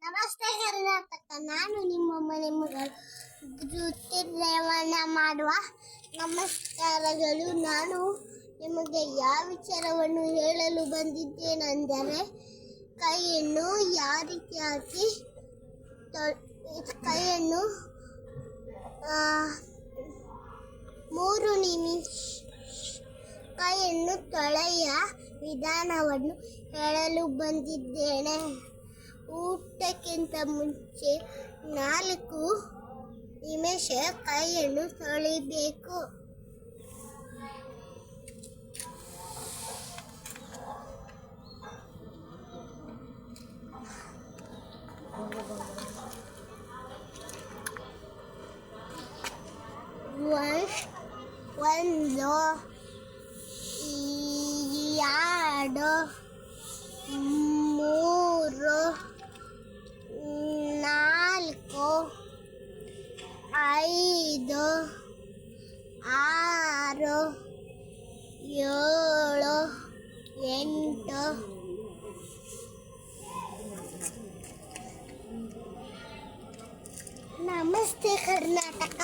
ನಮಸ್ತೆ ಕರ್ನಾಟಕ. ನಾನು ನಿಮ್ಮ ಮನೆ ಮಗಳು ಜ್ಯೋತಿರ್ಲೇವಣ್ಣ ಮಾಡುವ ನಮಸ್ಕಾರಗಳು. ನಾನು ನಿಮಗೆ ಯಾವ ವಿಚಾರವನ್ನು ಹೇಳಲು ಬಂದಿದ್ದೇನೆಂದರೆ, ಕೈಯನ್ನು ಯಾವ ರೀತಿಯಾಗಿ ಕೈಯನ್ನು 3 ನಿಮಿಷ ಕೈಯನ್ನು ತೊಳೆಯ ವಿಧಾನವನ್ನು ಹೇಳಲು ಬಂದಿದ್ದೇನೆ. ಊಟಕ್ಕಿಂತ ಮುಂಚೆ 4 ನಿಮಿಷ ಕೈಯನ್ನು ತೊಳಿಬೇಕು. ಒಂದು 2 3 4 5 6 7 8 ನಮಸ್ತೆ ಕರ್ನಾಟಕ.